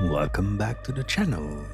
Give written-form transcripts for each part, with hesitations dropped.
Welcome back to the channel.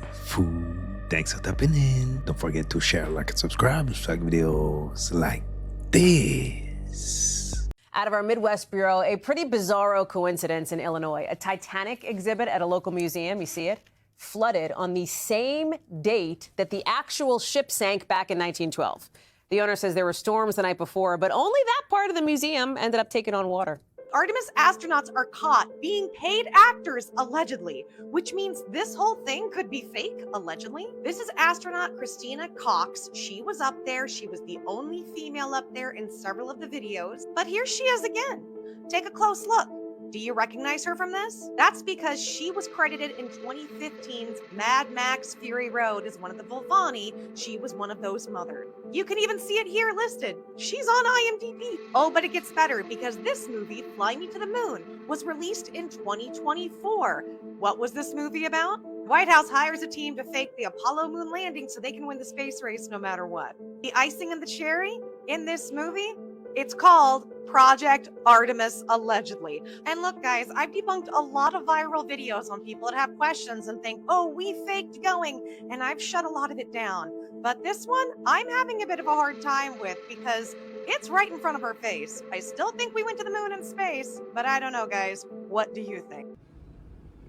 Thanks for tapping in. Don't forget to share, like, and subscribe. Like videos like this. Out of our Midwest Bureau, a pretty bizarro coincidence in Illinois. A Titanic exhibit at a local museum, you see it, flooded on the same date that the actual ship sank back in 1912. The owner says there were storms the night before, but only that part of the museum ended up taking on water. Artemis astronauts are caught being paid actors, allegedly, which means this whole thing could be fake, allegedly. This is astronaut Christina Cox. She was up there. She was the only female up there in several of the videos, but here she is again. Take a close look. Do you recognize her from this? That's because she was credited in 2015's Mad Max Fury Road as one of the Volvani. She was one of those mothered. You can even see it here listed. She's on IMDb. Oh, but it gets better because this movie, Fly Me to the Moon, was released in 2024. What was this movie about? White House hires a team to fake the Apollo moon landing so they can win the space race no matter what. The icing and the cherry in this movie, it's called Project Artemis, allegedly. And look, guys, I've debunked a lot of viral videos on people that have questions and think, oh, we faked going, and I've shut a lot of it down. But this one, I'm having a bit of a hard time with because it's right in front of our face. I still think we went to the moon in space, but I don't know, guys. What do you think?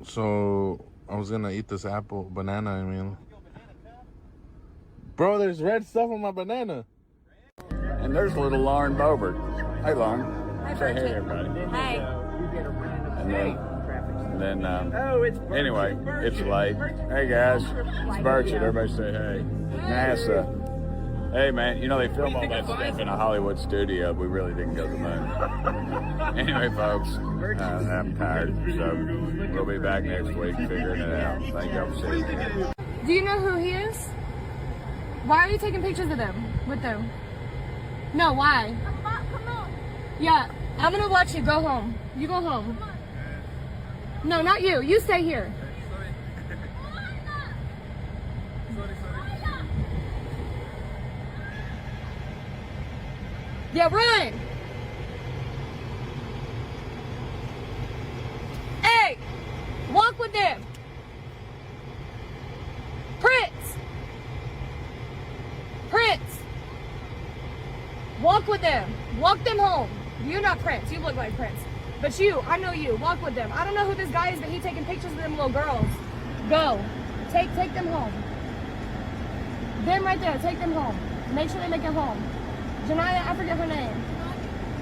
So, I was gonna eat this banana, I mean. Bro, there's red stuff on my banana. And there's little Lauren Bobert. Hey, Lauren. Say hey, everybody. Hey. And then anyway, it's late. Hey, guys. It's Burchett. Everybody say hey. NASA. Hey, man, you know, they film all that stuff in a Hollywood studio. We really didn't go to the moon. Anyway, folks, I'm tired. So we'll be back next week figuring it out. Thank y'all for seeing me. Do you know who he is? Why are you taking pictures of them? With them? No, why? Come on. Yeah, I'm gonna watch you. Go home. You go home. No, not you. You stay here. Yeah, run! Hey! Walk with them! Prince! Prince! Walk with them. Walk them home. You're not Prince. You look like Prince. But you, I know you. Walk with them. I don't know who this guy is, but he's taking pictures of them little girls. Go. Take them home. Them right there. Take them home. Make sure they make it home. Janaya, I forget her name.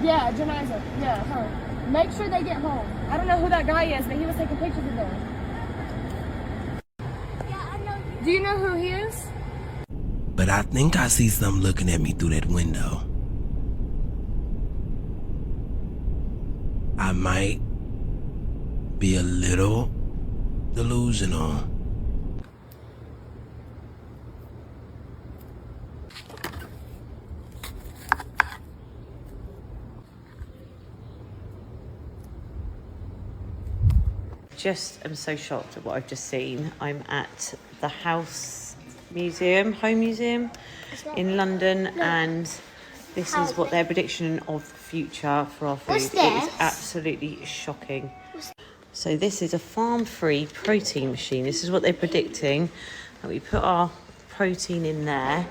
Yeah, Janiza. Yeah, her. Make sure they get home. I don't know who that guy is, but he was taking pictures of them. Yeah, I know. Do you know who he is? But I think I see something looking at me through that window. I might be a little delusional. I'm so shocked at what I've just seen. I'm at the Home Museum in London, and this is what their prediction of the future for our food. What's It this? is absolutely shocking. So this is a farm-free protein machine. This is what they're predicting, that we put our protein in there,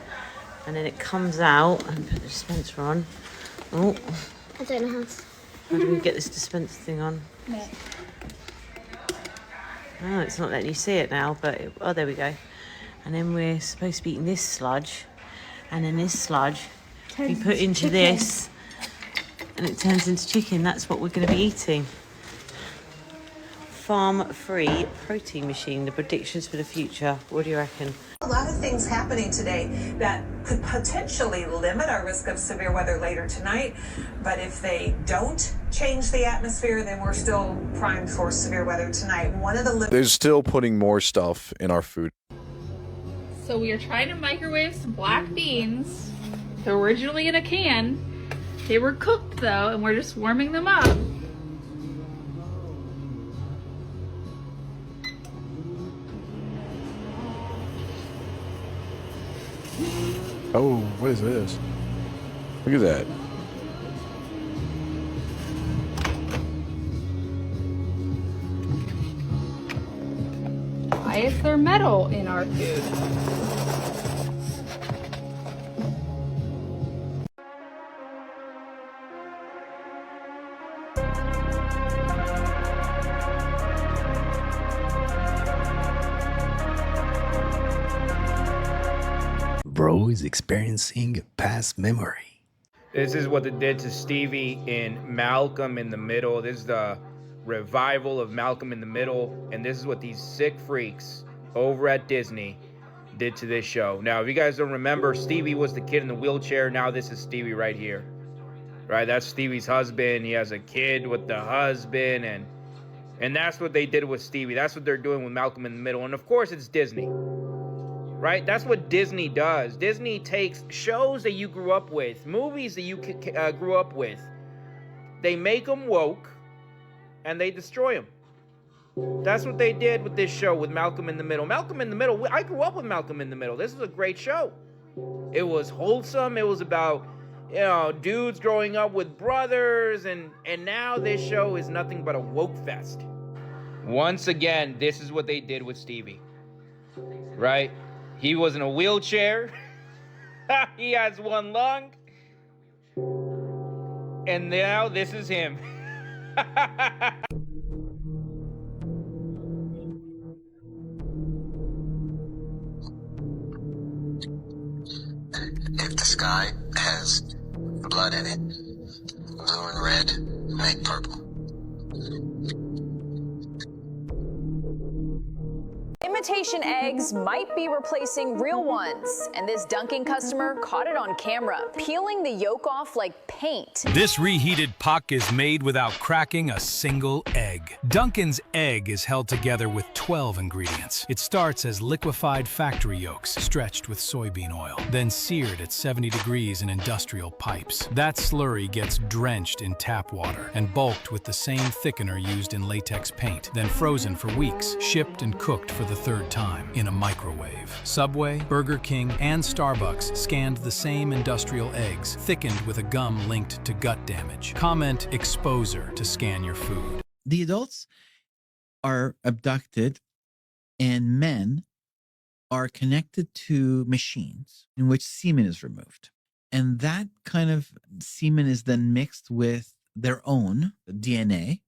and then it comes out, and put the dispenser on. Oh, I don't know how do we get this dispenser thing on? No. Oh, it's not letting you see it now, but oh, there we go. And then we're supposed to be eating this sludge, and then this sludge we put into this, and it turns into chicken. That's what we're going to be eating. Farm-free protein machine, the predictions for the future. What do you reckon? A lot of things happening today that could potentially limit our risk of severe weather later tonight, but if they don't change the atmosphere, then we're still primed for severe weather tonight. They're still putting more stuff in our food. So we are trying to microwave some black beans. They're originally in a can. They were cooked though, and we're just warming them up. Oh, what is this? Look at that. Why is there metal in our food? Bro is experiencing a past memory. This is what they did to Stevie in Malcolm in the Middle. This is the revival of Malcolm in the Middle. And this is what these sick freaks over at Disney did to this show. Now, if you guys don't remember, Stevie was the kid in the wheelchair. Now this is Stevie right here. Right? That's Stevie's husband. He has a kid with the husband. And that's what they did with Stevie. That's what they're doing with Malcolm in the Middle. And of course, it's Disney. Right? That's what Disney does. Disney takes shows that you grew up with, movies that you grew up with. They make them woke, and they destroy them. That's what they did with this show with Malcolm in the Middle. Malcolm in the Middle, I grew up with Malcolm in the Middle. This was a great show. It was wholesome. It was about, you know, dudes growing up with brothers, and now this show is nothing but a woke fest. Once again, this is what they did with Stevie. Right? He was in a wheelchair. He has one lung. And now this is him. If the sky has blood in it, blue and red make purple. Imitation eggs might be replacing real ones, and this Dunkin' customer caught it on camera, peeling the yolk off like paint. This reheated puck is made without cracking a single egg. Dunkin's egg is held together with 12 ingredients. It starts as liquefied factory yolks, stretched with soybean oil, then seared at 70 degrees in industrial pipes. That slurry gets drenched in tap water and bulked with the same thickener used in latex paint, then frozen for weeks, shipped and cooked for the third time in a microwave. Subway, Burger King, and Starbucks scanned the same industrial eggs, thickened with a gum linked to gut damage. Comment exposure to scan your food. The adults are abducted, and men are connected to machines in which semen is removed. And that kind of semen is then mixed with their own DNA.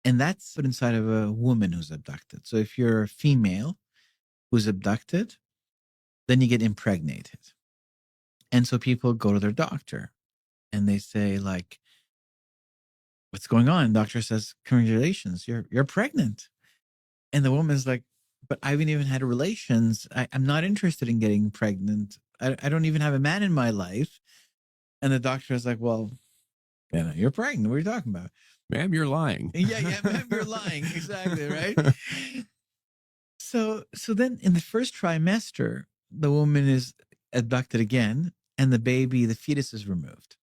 And that's put inside of a woman who's abducted. So if you're a female who's abducted, then you get impregnated. And so people go to their doctor and they say, like, what's going on? And the doctor says, congratulations, you're pregnant. And the woman's like, but I haven't even had relations. I'm not interested in getting pregnant. I don't even have a man in my life. And the doctor is like, well, you know, you're pregnant. What are you talking about? Ma'am, you're lying. Yeah, ma'am, you're lying. Exactly, right? So then in the first trimester, the woman is abducted again, and the baby, the fetus is removed.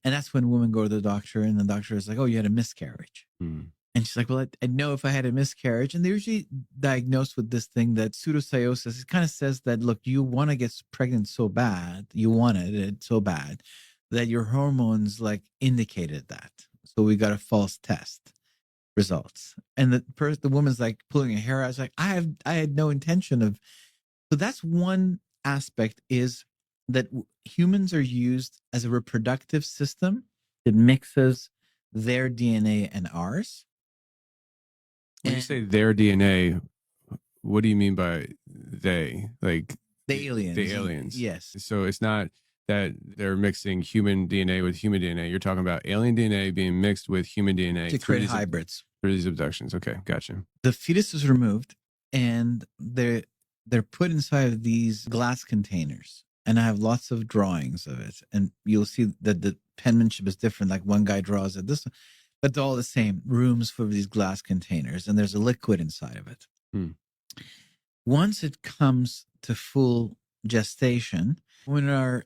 And that's when women go to the doctor, and the doctor is like, oh, you had a miscarriage. And she's like, well, I know if I had a miscarriage. And they're usually diagnosed with this thing that pseudocyosis. It kind of says that, look, you want to get pregnant so bad, you wanted it so bad, that your hormones like indicated that. So we got a false test results. And the woman's like pulling her hair out. It's like, I had no intention of. So that's one aspect, is that humans are used as a reproductive system that mixes their DNA and ours. When you say their DNA, what do you mean by they? Like the aliens. The aliens. Yes. So it's not that they're mixing human DNA with human DNA. You're talking about alien DNA being mixed with human DNA to create hybrids. Through these abductions. Okay, gotcha. The fetus is removed, and they're put inside of these glass containers. And I have lots of drawings of it. And you'll see that the penmanship is different. Like one guy draws it this, but it's all the same. Rooms for these glass containers, and there's a liquid inside of it. Once it comes to full gestation, women are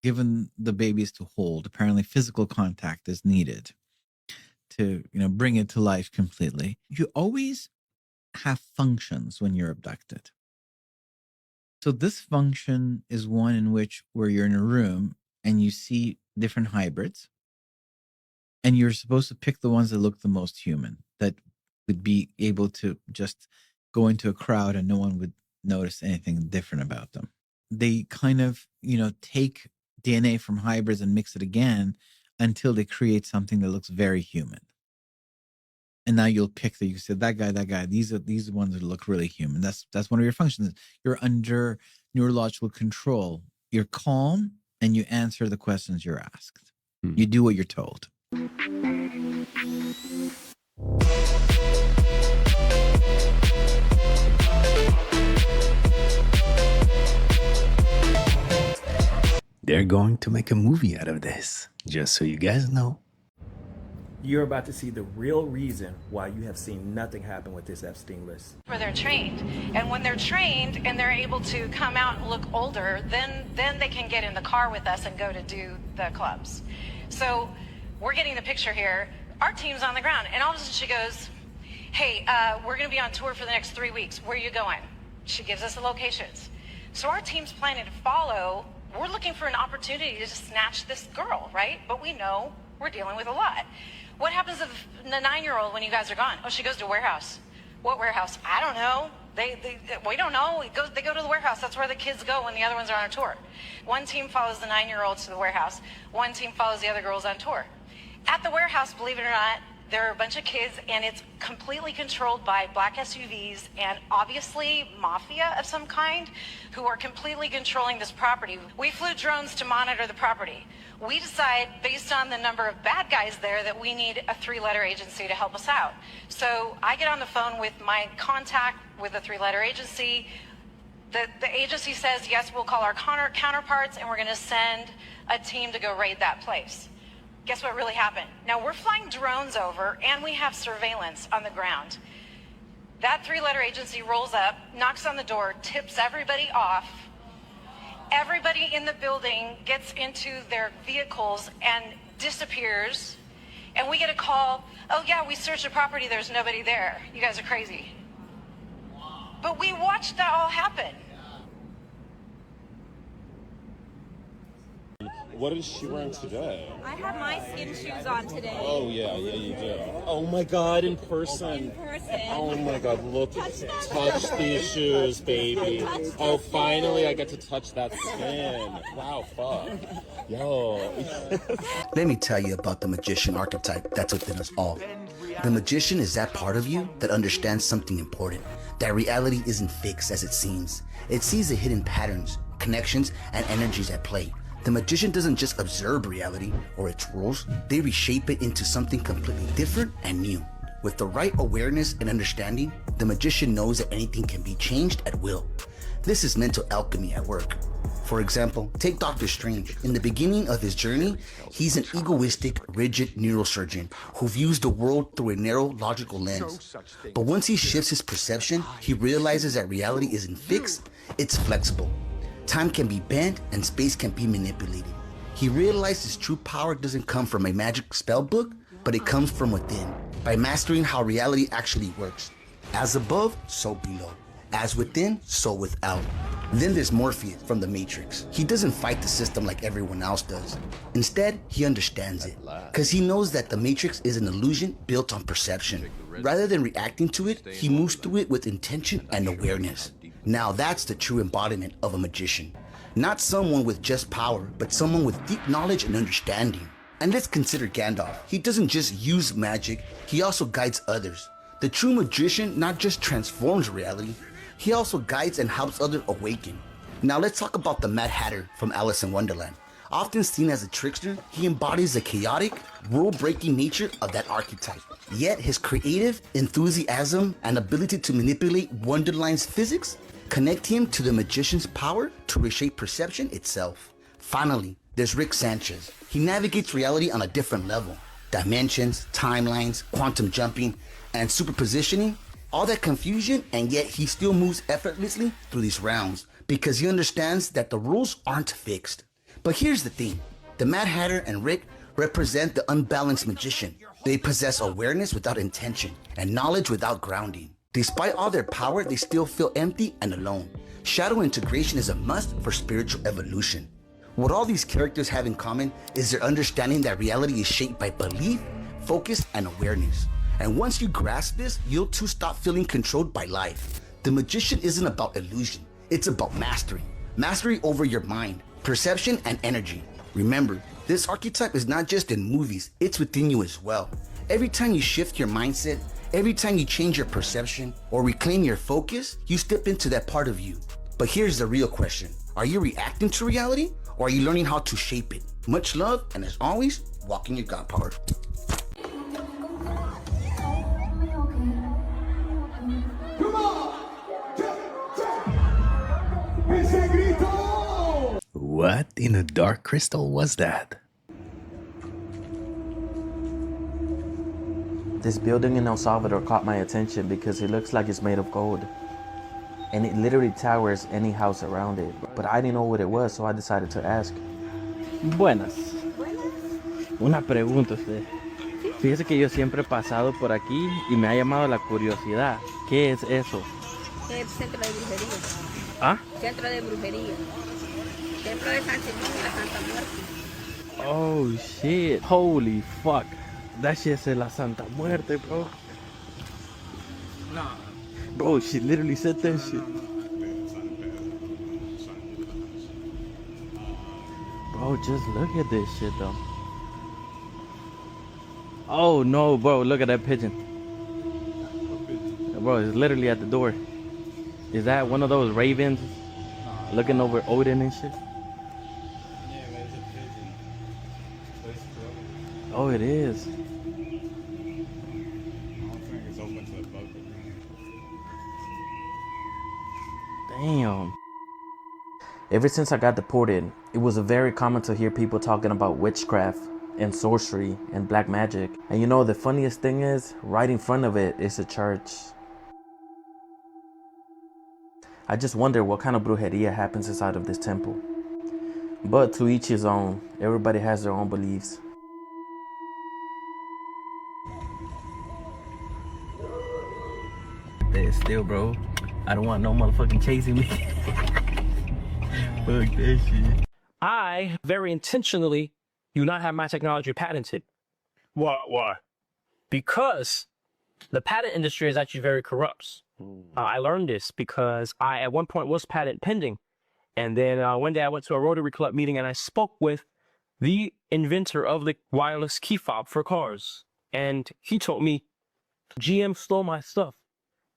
given the babies to hold. Apparently physical contact is needed to, bring it to life completely. You always have functions when you're abducted. So this function is one in which where you're in a room and you see different hybrids, and you're supposed to pick the ones that look the most human, that would be able to just go into a crowd and no one would notice anything different about them. They kind of, take DNA from hybrids and mix it again until they create something that looks very human. And now you'll pick you say that guy. These are the ones that look really human. That's one of your functions. You're under neurological control. You're calm and you answer the questions you're asked. You do what you're told. They're going to make a movie out of this, just so you guys know. You're about to see the real reason why you have seen nothing happen with this Epstein list. Where they're trained, and when they're trained and they're able to come out and look older, then they can get in the car with us and go to do the clubs. So we're getting the picture here. Our team's on the ground, and all of a sudden she goes, "Hey, we're going to be on tour for the next 3 weeks. Where are you going?" She gives us the locations. So our team's planning to follow. We're looking for an opportunity to just snatch this girl, right? But we know we're dealing with a lot. What happens if the 9-year-old when you guys are gone? Oh, she goes to a warehouse. What warehouse? I don't know. We don't know. They go to the warehouse. That's where the kids go when the other ones are on a tour. One team follows the 9-year-olds to the warehouse. One team follows the other girls on tour. At the warehouse, believe it or not, there are a bunch of kids, and it's completely controlled by black SUVs and obviously mafia of some kind who are completely controlling this property. We flew drones to monitor the property. We decide, based on the number of bad guys there, that we need a 3-letter agency to help us out. So I get on the phone with my contact with a 3-letter agency. The agency says, yes, we'll call our counterparts, and we're going to send a team to go raid that place. Guess what really happened? Now, we're flying drones over, and we have surveillance on the ground. That 3-letter agency rolls up, knocks on the door, tips everybody off. Everybody in the building gets into their vehicles and disappears. And we get a call, "Oh yeah, we searched the property, there's nobody there. You guys are crazy." But we watched that all happen. What is she wearing today? I have my skin shoes on today. Oh, yeah, you do. Oh, my God, in person. In person. Oh, my God, look. Touch these shoes, baby. Oh, finally, I get to touch that skin. Wow, fuck. Yo. Let me tell you about the magician archetype that's within us all. The magician is that part of you that understands something important, that reality isn't fixed as it seems. It sees the hidden patterns, connections, and energies at play. The magician doesn't just observe reality or its rules, they reshape it into something completely different and new. With the right awareness and understanding, the magician knows that anything can be changed at will. This is mental alchemy at work. For example, take Dr. Strange. In the beginning of his journey, he's an egoistic, rigid neurosurgeon who views the world through a narrow, logical lens. But once he shifts his perception, he realizes that reality isn't fixed, it's flexible. Time can be bent and space can be manipulated. He realized his true power doesn't come from a magic spell book, but it comes from within, by mastering how reality actually works. As above, so below. As within, so without. Then there's Morpheus from the Matrix. He doesn't fight the system like everyone else does. Instead, he understands it, because he knows that the Matrix is an illusion built on perception. Rather than reacting to it, he moves through it with intention and awareness. Now that's the true embodiment of a magician. Not someone with just power, but someone with deep knowledge and understanding. And let's consider Gandalf. He doesn't just use magic, he also guides others. The true magician not just transforms reality, he also guides and helps others awaken. Now let's talk about the Mad Hatter from Alice in Wonderland. Often seen as a trickster, he embodies the chaotic, world-breaking nature of that archetype. Yet his creative enthusiasm and ability to manipulate Wonderland's physics connect him to the magician's power to reshape perception itself. Finally, there's Rick Sanchez. He navigates reality on a different level. Dimensions, timelines, quantum jumping, and superpositioning, all that confusion, and yet he still moves effortlessly through these realms because he understands that the rules aren't fixed. But here's the thing, the Mad Hatter and Rick represent the unbalanced magician. They possess awareness without intention and knowledge without grounding. Despite all their power, they still feel empty and alone. Shadow integration is a must for spiritual evolution. What all these characters have in common is their understanding that reality is shaped by belief, focus, and awareness. And once you grasp this, you'll too stop feeling controlled by life. The magician isn't about illusion, it's about mastery. Mastery over your mind, perception, and energy. Remember, this archetype is not just in movies, it's within you as well. Every time you shift your mindset, every time you change your perception or reclaim your focus, you step into that part of you. But here's the real question. Are you reacting to reality or are you learning how to shape it? Much love, and as always, walk in your God power. What in a dark crystal was that? This building in El Salvador caught my attention because it looks like it's made of gold. And it literally towers any house around it. But I didn't know what it was, so I decided to ask. Buenas. Una pregunta usted. Fíjese que yo siempre he pasado por aquí y me ha llamado la curiosidad. ¿Qué es eso? El centro de brujería. ¿Ah? Centro de brujería. Templo de San Simón y la Santa Muerte. Oh shit. Holy fuck. That shit said La Santa Muerte, bro. Nah. Bro, she literally said that shit. Bro, just look at this shit though. Oh no, bro, look at that pigeon. Bro, it's literally at the door. Is that one of those ravens looking over Odin and shit? Oh, it is. Damn. Ever since I got deported, it was very common to hear people talking about witchcraft and sorcery and black magic. And you know, the funniest thing is, right in front of it is a church. I just wonder what kind of brujeria happens inside of this temple. But to each his own. Everybody has their own beliefs. Still, bro, I don't want no motherfucking chasing me. Fuck that shit. I very intentionally do not have my technology patented. Why? Because the patent industry is actually very corrupt. I learned this because I at one point was patent pending. And then one day I went to a Rotary Club meeting and I spoke with the inventor of the wireless key fob for cars. And he told me, GM stole my stuff.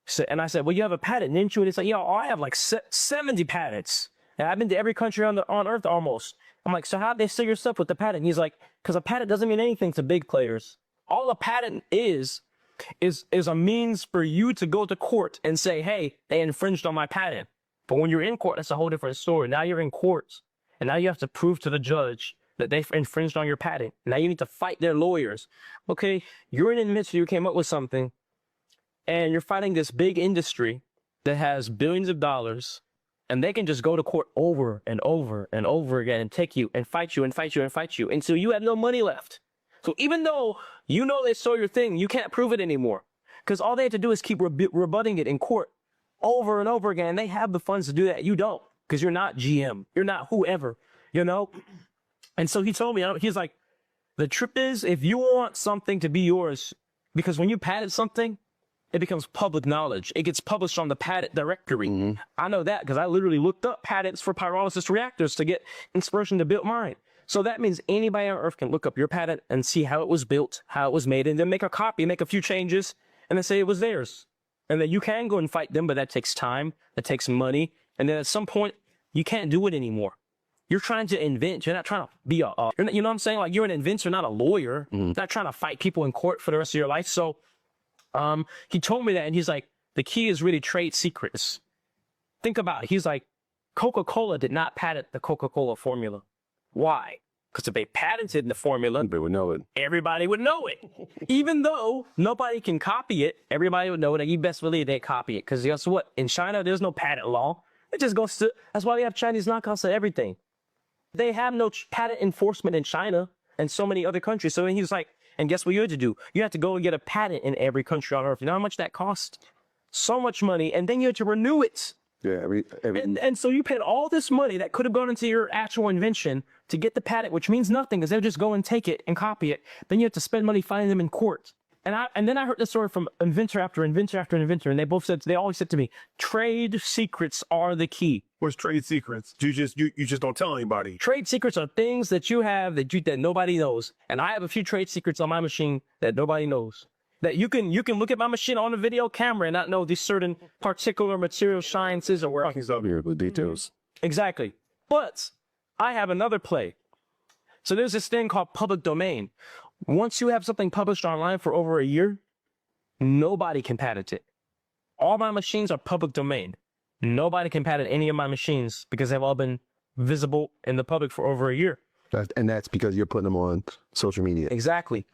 So, and I said, well, you have a patent, didn't you? And he's like, yo, I have like 70 patents. And I've been to every country on earth almost. I'm like, so how'd they steal your stuff with the patent? He's like, because a patent doesn't mean anything to big players. All a patent is a means for you to go to court and say, hey, they infringed on my patent. But when you're in court, that's a whole different story. Now you're in court, and now you have to prove to the judge that they infringed on your patent. Now you need to fight their lawyers. Okay, you're an inventor, you came up with something, and you're fighting this big industry that has billions of dollars, and they can just go to court over and over and over again and take you and fight you and fight you and fight you until you have no money left. So even though you know they stole your thing, you can't prove it anymore because all they have to do is keep rebutting it in court over and over again. They have the funds to do that. You don't, because you're not GM. You're not whoever, you know? And so he told me, he's like, the trip is if you want something to be yours, because when you patent something, it becomes public knowledge. It gets published on the patent directory. I know that because I literally looked up patents for pyrolysis reactors to get inspiration to build mine. So that means anybody on earth can look up your patent and see how it was built, how it was made, and then make a copy, make a few changes, and then say it was theirs. And then you can go and fight them, but that takes time, that takes money, and then at some point, you can't do it anymore. You're trying to invent. You're not trying to be you know what I'm saying? Like, you're an inventor, not a lawyer. You're not trying to fight people in court for the rest of your life. So he told me that, and he's like, the key is really trade secrets. Think about it. He's like, Coca-Cola did not patent the Coca-Cola formula. Why? Because if they patented the formula, everybody would know it. Everybody would know it. Even though nobody can copy it, everybody would know it. And you best believe they copy it. Because guess what? In China, there's no patent law. It just goes to, that's why we have Chinese knockoffs of everything. They have no patent enforcement in China and so many other countries. So he was like, and guess what you had to do? You had to go and get a patent in every country on earth. You know how much that cost? So much money. And then you had to renew it. Yeah, And so you paid all this money that could have gone into your actual invention to get the patent, which means nothing because they'll just go and take it and copy it. Then you have to spend money fighting them in court. And then I heard the story from inventor after inventor after inventor, and they always said to me, trade secrets are the key. What's trade secrets? You just don't tell anybody. Trade secrets are things that you have that nobody knows. And I have a few trade secrets on my machine that nobody knows. That you can look at my machine on a video camera and not know these certain particular material sciences or where. Talking stuff here with details. Exactly. But I have another play. So there's this thing called public domain. Once you have something published online for over a year, nobody can patent it. All my machines are public domain. Nobody can patent any of my machines because they've all been visible in the public for over a year. And that's because you're putting them on social media. Exactly.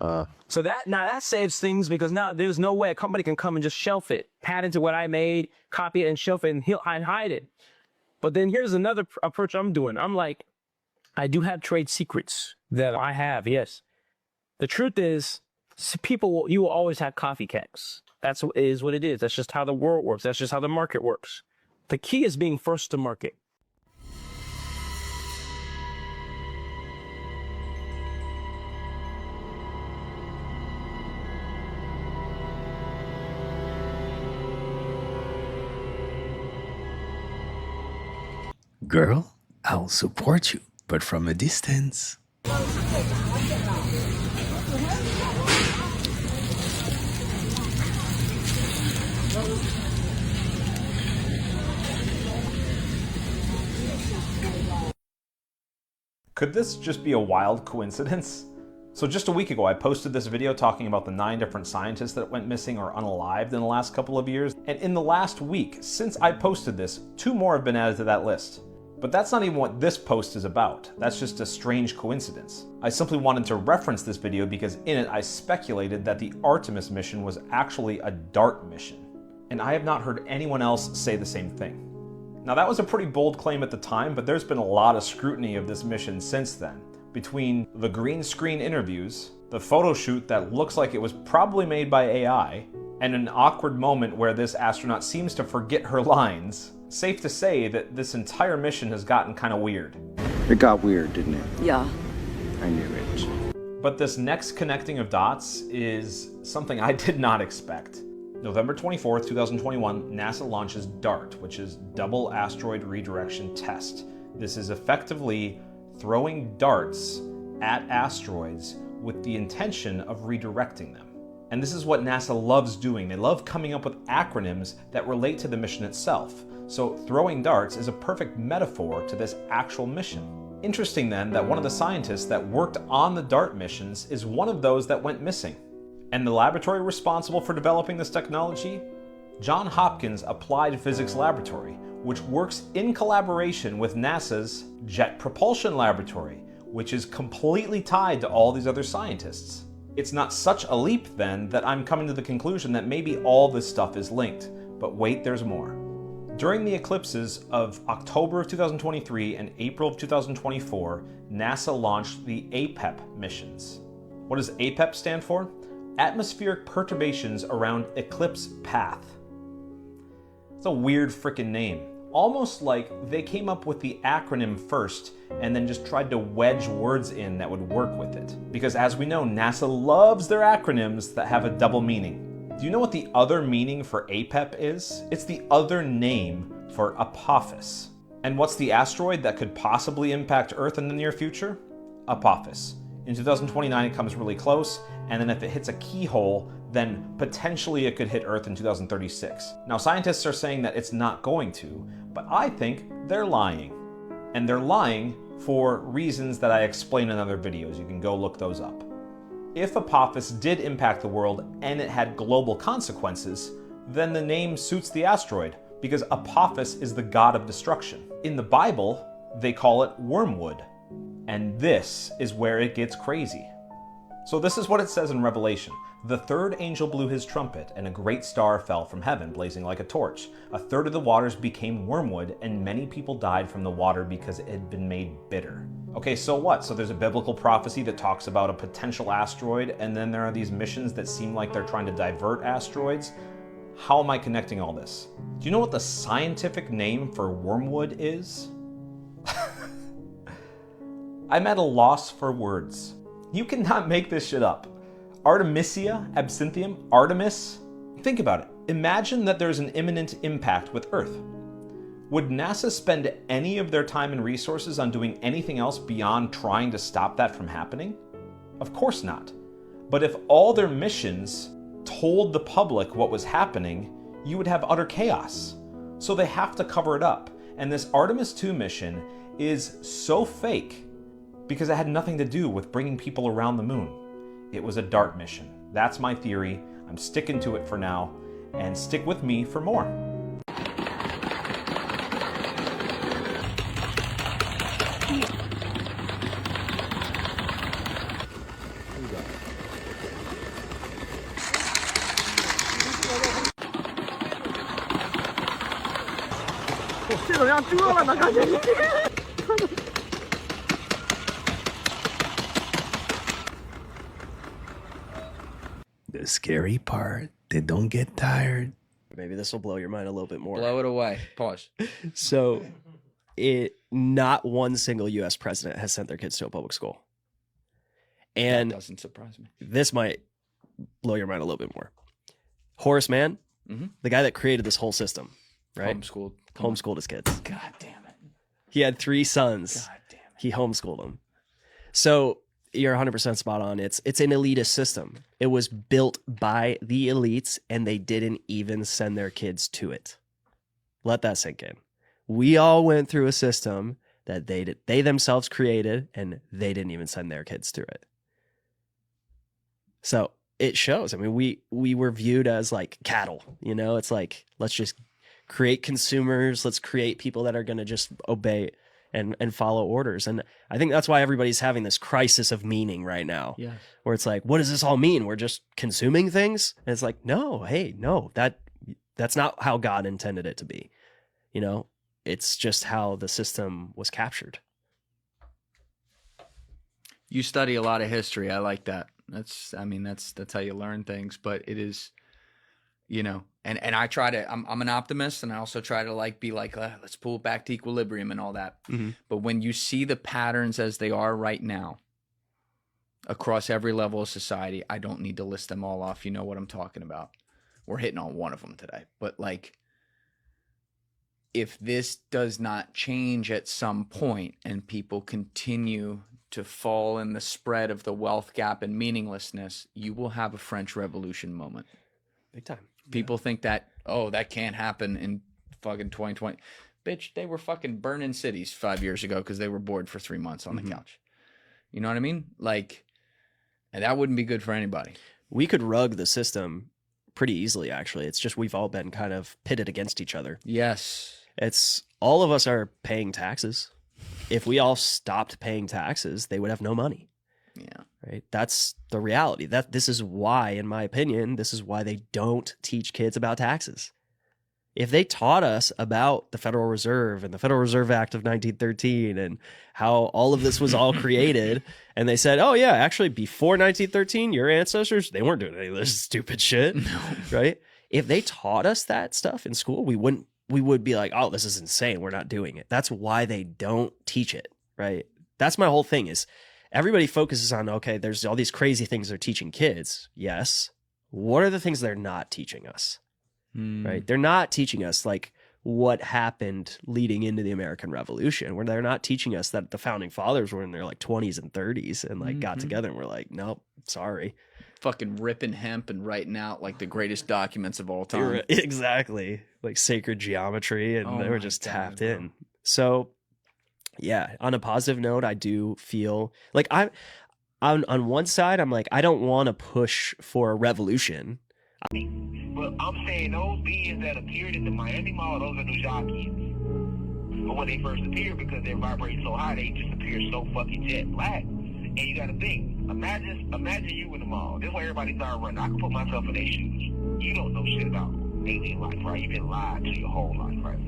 So that saves things, because now there's no way a company can come and just shelf it, patent what I made, copy it and shelf it and hide it. But then here's another approach I'm doing. I'm like, I do have trade secrets that I have, yes. The truth is, you will always have copycats. That is what it is. That's just how the world works. That's just how the market works. The key is being first to market. Girl, I'll support you, but from a distance. Could this just be a wild coincidence? So just a week ago, I posted this video talking about the 9 different scientists that went missing or unalived in the last couple of years. And in the last week, since I posted this, 2 more have been added to that list. But that's not even what this post is about. That's just a strange coincidence. I simply wanted to reference this video because in it I speculated that the Artemis mission was actually a DART mission. And I have not heard anyone else say the same thing. Now that was a pretty bold claim at the time, but there's been a lot of scrutiny of this mission since then. Between the green screen interviews, the photo shoot that looks like it was probably made by AI, and an awkward moment where this astronaut seems to forget her lines, safe to say that this entire mission has gotten kind of weird. It got weird, didn't it? Yeah. I knew it. But this next connecting of dots is something I did not expect. November 24th, 2021, NASA launches DART, which is Double Asteroid Redirection Test. This is effectively throwing darts at asteroids with the intention of redirecting them. And this is what NASA loves doing. They love coming up with acronyms that relate to the mission itself. So throwing darts is a perfect metaphor to this actual mission. Interesting then that one of the scientists that worked on the DART missions is one of those that went missing. And the laboratory responsible for developing this technology? Johns Hopkins Applied Physics Laboratory, which works in collaboration with NASA's Jet Propulsion Laboratory, which is completely tied to all these other scientists. It's not such a leap then that I'm coming to the conclusion that maybe all this stuff is linked. But wait, there's more. During the eclipses of October of 2023 and April of 2024, NASA launched the APEP missions. What does APEP stand for? Atmospheric perturbations around eclipse path. It's a weird frickin' name. Almost like they came up with the acronym first and then just tried to wedge words in that would work with it. Because as we know, NASA loves their acronyms that have a double meaning. Do you know what the other meaning for APEP is? It's the other name for Apophis. And what's the asteroid that could possibly impact Earth in the near future? Apophis. In 2029 it comes really close, and then if it hits a keyhole, then potentially it could hit Earth in 2036. Now scientists are saying that it's not going to, but I think they're lying. And they're lying for reasons that I explain in other videos. You can go look those up. If Apophis did impact the world and it had global consequences, then the name suits the asteroid, because Apophis is the god of destruction. In the Bible, they call it wormwood. And this is where it gets crazy. So this is what it says in Revelation. The third angel blew his trumpet, and a great star fell from heaven, blazing like a torch. A third of the waters became wormwood, and many people died from the water because it had been made bitter. Okay, so what? So there's a biblical prophecy that talks about a potential asteroid, and then there are these missions that seem like they're trying to divert asteroids? How am I connecting all this? Do you know what the scientific name for wormwood is? I'm at a loss for words. You cannot make this shit up. Artemisia absinthium, Artemis. Think about it. Imagine that there's an imminent impact with Earth. Would NASA spend any of their time and resources on doing anything else beyond trying to stop that from happening? Of course not. But if all their missions told the public what was happening, you would have utter chaos. So they have to cover it up. And this Artemis 2 mission is so fake because it had nothing to do with bringing people around the moon. It was a DART mission. That's my theory. I'm sticking to it for now, and stick with me for more. The scary part, they don't get tired. Maybe this will blow your mind a little bit more. Blow it away. Pause. So, not one single U.S. president has sent their kids to a public school. And That doesn't surprise me. This might blow your mind a little bit more. Horace Mann, the guy that created this whole system, right? Homeschooled his kids. God damn it. He had 3 sons. God damn it. He homeschooled them. So you're 100% spot on. It's an elitist system. It was built by the elites, and they didn't even send their kids to it. Let that sink in. We all went through a system that they themselves created, and they didn't even send their kids to it. So it shows. I mean, we were viewed as like cattle. You know, it's like, let's just create consumers. Let's create people that are going to just obey and follow orders. And I think that's why everybody's having this crisis of meaning right now. Yeah. Where it's like, what does this all mean? We're just consuming things? And it's like, no, that's not how God intended it to be. You know, it's just how the system was captured. You study a lot of history. I like that. That's how you learn things, but it is, you know, and I try to, I'm an optimist, and I also try to be like, let's pull it back to equilibrium and all that. Mm-hmm. But when you see the patterns as they are right now across every level of society, I don't need to list them all off. You know what I'm talking about. We're hitting on one of them today, but if this does not change at some point and people continue to fall in the spread of the wealth gap and meaninglessness, you will have a French Revolution moment. Big time. People think that, that can't happen in fucking 2020. Bitch, they were fucking burning cities 5 years ago because they were bored for 3 months on the couch. You know what I mean? And that wouldn't be good for anybody. We could rug the system pretty easily, actually. It's just we've all been kind of pitted against each other. Yes. It's all of us are paying taxes. If we all stopped paying taxes, they would have no money. Yeah. Right. That's the reality. This is why, in my opinion, this is why they don't teach kids about taxes. If they taught us about the Federal Reserve and the Federal Reserve Act of 1913 and how all of this was all created, and they said, oh yeah, actually before 1913, your ancestors, they weren't doing any of this stupid shit. No. Right. If they taught us that stuff in school, we would be like, oh, this is insane. We're not doing it. That's why they don't teach it. Right. That's my whole thing is everybody focuses on, okay, there's all these crazy things they're teaching kids. Yes. What are the things they're not teaching us? Right. They're not teaching us what happened leading into the American Revolution, where they're not teaching us that the founding fathers were in their 20s and 30s and got together and were like, nope, sorry. Fucking ripping hemp and writing out the greatest documents of all time. Exactly. Sacred geometry, and they were just tapped in. So yeah, on a positive note, I do feel I'm on one side, I'm I don't want to push for a revolution. But I'm saying those beings that appeared at the Miami Mall, those are New York kids. But when they first appeared, because they're vibrating so high, they just appear so fucking jet black. And you gotta think, imagine you in the mall. This is why everybody started running. I can put myself in their shoes. You don't know shit about alien life, right? You've been lied to your whole life, right?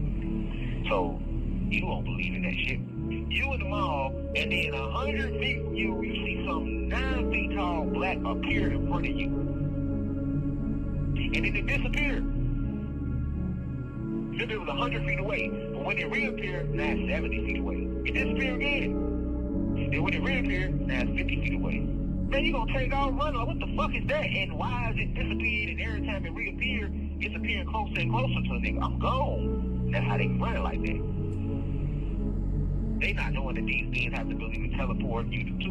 So you won't believe in that shit. You in the mall, and then 100 feet from you see some 9 feet tall black appear in front of you. And then it disappeared. If it was 100 feet away, but when it reappeared, now it's 70 feet away. It disappeared again. Then when it reappeared, now it's 50 feet away. Man, you gonna take off running? Like, what the fuck is that? And why is it disappeared? And every time it reappears, it's appearing closer and closer to a nigga. I'm gone. That's how they run it like that. They not knowing that these beings have the ability to teleport you to.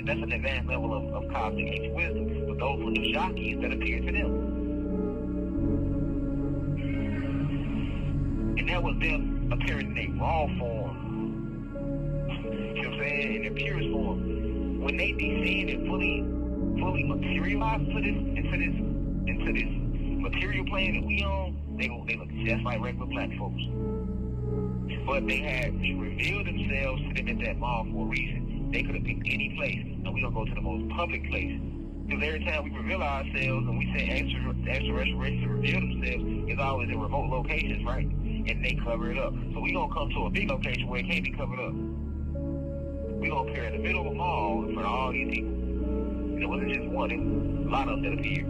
That's an advanced level of cosmic ancient wisdom. But those were the jockeys that appeared to them. And that was them appearing in their raw form. You know what I'm saying? In their purest form. When they descend and fully materialize into this material plane that we on, they look just like regular black folks. But they had revealed themselves to them at that mall for a reason. They could have picked any place, and we don't go to the most public place. Because every time we reveal ourselves and we say extraterrestrial races reveal themselves, it's always in remote locations, right? And they cover it up. So we gonna come to a big location where it can't be covered up. We gonna appear in the middle of a mall in front of all these people. And it wasn't just one, it was a lot of them that appeared.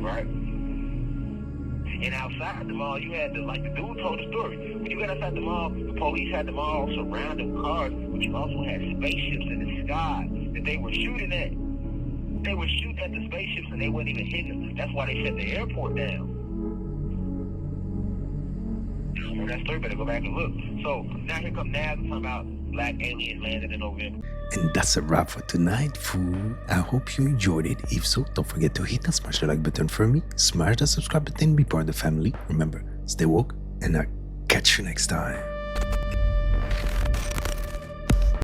Right? And outside the mall, you had like the dude told the story. When you got outside the mall, the police had the mall surrounded with cars, but you also had spaceships in the sky that they were shooting at. They were shooting at the spaceships and they wasn't even hitting them. That's why they shut the airport down. And that story, better go back and look. So now here come NASA talking about black alien landing in November. And that's a wrap for tonight, fool. I hope you enjoyed it. If so, don't forget to hit and smash the like button for me. Smash the subscribe button, be part of the family. Remember, stay woke, and I'll catch you next time.